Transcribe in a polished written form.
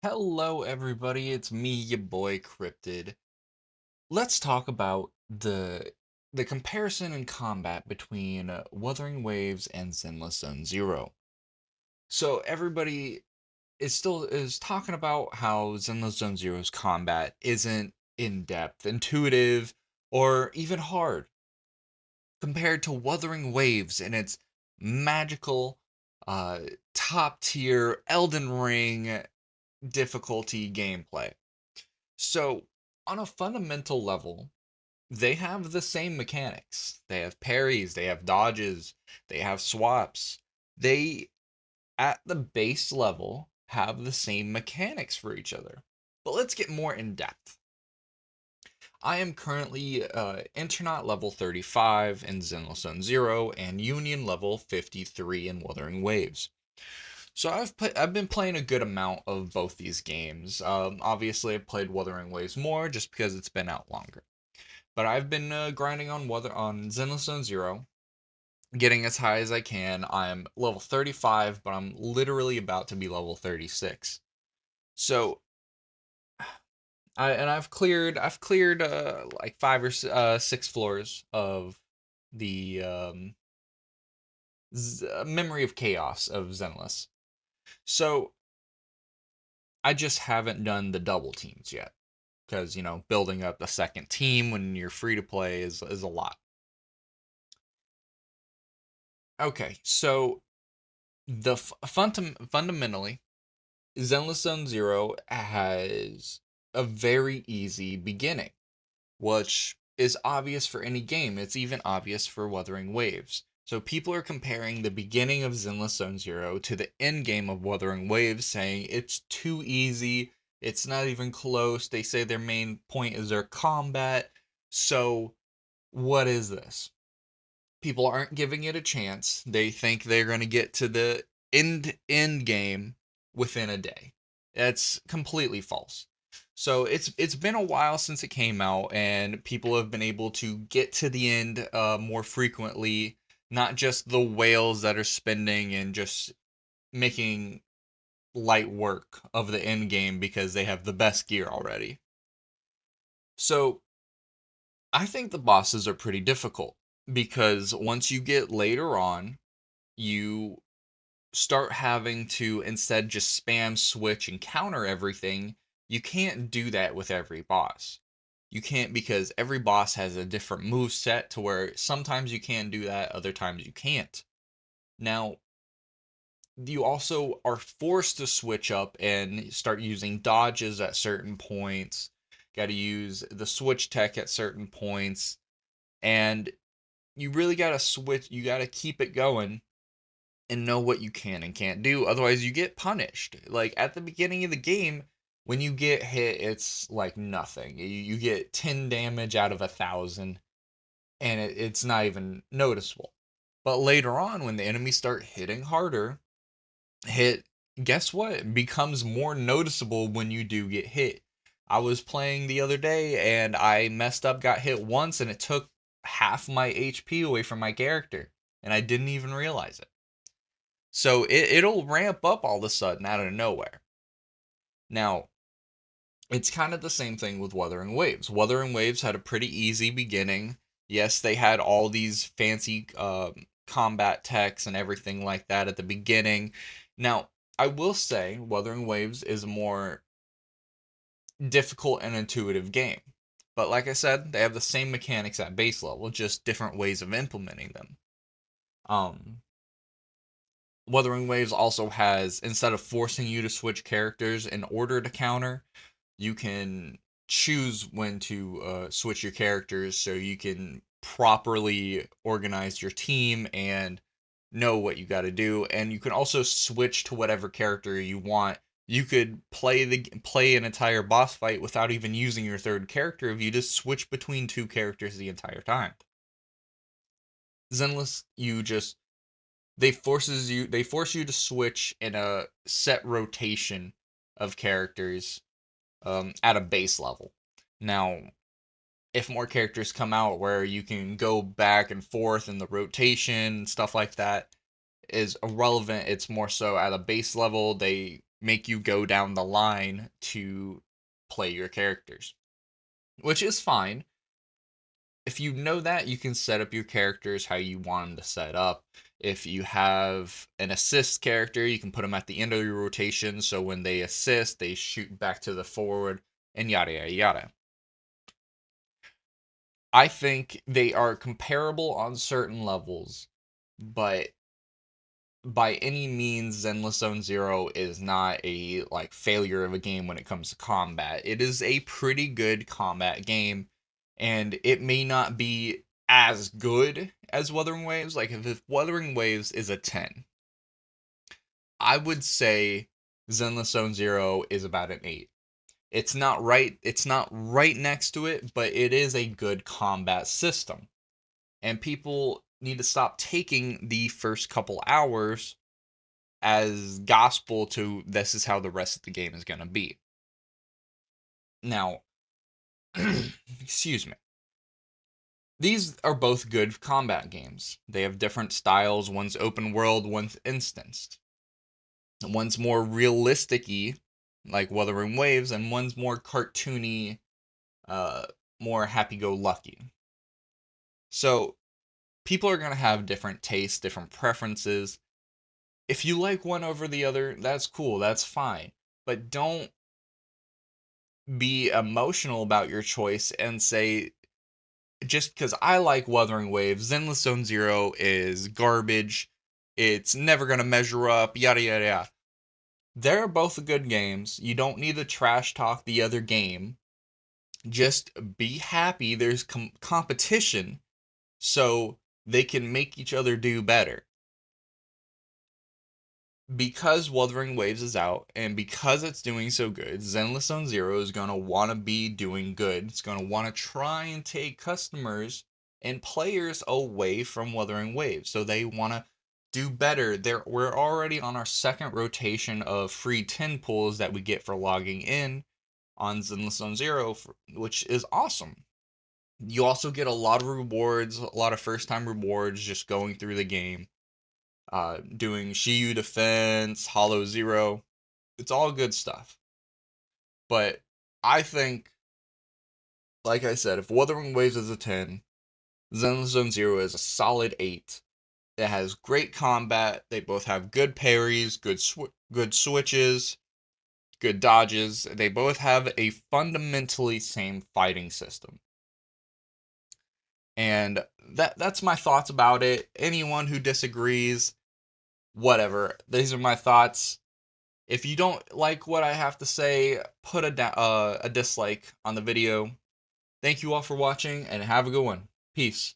Hello, everybody. It's me, your boy Cryptid. Let's talk about the comparison in combat between Wuthering Waves and Zenless Zone Zero. So everybody is talking about how Zenless Zone Zero's combat isn't in depth, intuitive, or even hard compared to Wuthering Waves and its magical, uh, top tier Elden Ring difficulty gameplay. So, on a fundamental level, they have the same mechanics. They have parries, they have dodges, they have swaps. They, at the base level, have the same mechanics for each other. But let's get more in depth. I am currently Internaut level 35 in Zenless Zone Zero and Union level 53 in Wuthering Waves. So I've been playing a good amount of both these games. Obviously, I've played Wuthering Waves more just because it's been out longer. But I've been grinding on Zenless Zone Zero, getting as high as I can. I'm level 35, but I'm literally about to be level 36. So I've cleared like five or six floors of the Memory of Chaos of Zenless. So I just haven't done the double teams yet because building up a second team when you're free to play is a lot. Okay, so fundamentally, Zenless Zone Zero has a very easy beginning, which is obvious for any game. It's even obvious for Wuthering Waves. So people are comparing the beginning of Zenless Zone Zero to the end game of Wuthering Waves, saying it's too easy. It's not even close. They say their main point is their combat. So what is this? People aren't giving it a chance. They think they're going to get to the end game within a day. That's completely false. So it's been a while since it came out, and people have been able to get to the end more frequently. Not just the whales that are spending and just making light work of the end game because they have the best gear already. So I think the bosses are pretty difficult because once you get later on, you start having to instead just spam switch and counter everything. You can't do that with every boss. You can't because every boss has a different move set to where sometimes you can do that, other times you can't. Now, you also are forced to switch up and start using dodges at certain points. Got to use the switch tech at certain points, and you really got to switch, you got to keep it going and know what you can and can't do. Otherwise, you get punished. Like at the beginning of the game, when you get hit, it's like nothing. You get 10 damage out of 1,000, and it's not even noticeable. But later on, when the enemies start hitting harder, hit, guess what? It becomes more noticeable when you do get hit. I was playing the other day and I messed up, got hit once, and it took half my HP away from my character, and I didn't even realize it. So it'll ramp up all of a sudden out of nowhere. Now, it's kind of the same thing with Wuthering Waves. Wuthering Waves had a pretty easy beginning. Yes, they had all these fancy combat techs and everything like that at the beginning. Now, I will say Wuthering Waves is a more difficult and intuitive game. But like I said, they have the same mechanics at base level, just different ways of implementing them. Um, Wuthering Waves also has, instead of forcing you to switch characters in order to counter, you can choose when to switch your characters so you can properly organize your team and know what you got to do. And you can also switch to whatever character you want. You could play an entire boss fight without even using your third character if you just switch between two characters the entire time. Zenless, you just they force you to switch in a set rotation of characters at a base level. Now, if more characters come out where you can go back and forth in the rotation stuff like that is irrelevant. It's more so at a base level. They make you go down the line to play your characters, which is fine. If you know that, you can set up your characters how you want them to set up. If you have an assist character, you can put them at the end of your rotation, so when they assist, they shoot back to the forward, and yada yada yada. I think they are comparable on certain levels, but by any means, Zenless Zone Zero is not a like failure of a game when it comes to combat. It is a pretty good combat game, and it may not be as good as Wuthering Waves. Like if Wuthering Waves is a 10, I would say Zenless Zone Zero is about an 8. It's not right next to it, but it is a good combat system. And people need to stop taking the first couple hours as gospel to this is how the rest of the game is going to be. Now, excuse me. These are both good combat games. They have different styles. One's open world, one's instanced. One's more realistic-y, like Wuthering Waves, and one's more cartoony, uh, more happy-go-lucky. So, people are going to have different tastes, different preferences. If you like one over the other, that's cool, that's fine. But don't be emotional about your choice and say, just because I like Wuthering Waves, Zenless Zone Zero is garbage. It's never going to measure up, yada, yada, yada. They're both good games. You don't need to trash talk the other game. Just be happy there's competition so they can make each other do better. Because Wuthering Waves is out and because it's doing so good, Zenless Zone Zero is going to want to be doing good. It's going to want to try and take customers and players away from Wuthering Waves. So they want to do better. We're already on our second rotation of free 10 pulls that we get for logging in on Zenless Zone Zero, which is awesome. You also get a lot of rewards, a lot of first time rewards just going through the game, doing Shiyu Defense, Hollow Zero. It's all good stuff. But I think, like I said, if Wuthering Waves is a 10, Zenless Zone Zero is a solid 8. It has great combat. They both have good parries, good switches, good dodges. They both have a fundamentally same fighting system. And that's my thoughts about it. Anyone who disagrees, whatever. These are my thoughts. If you don't like what I have to say, put a dislike on the video. Thank you all for watching, and have a good one. Peace.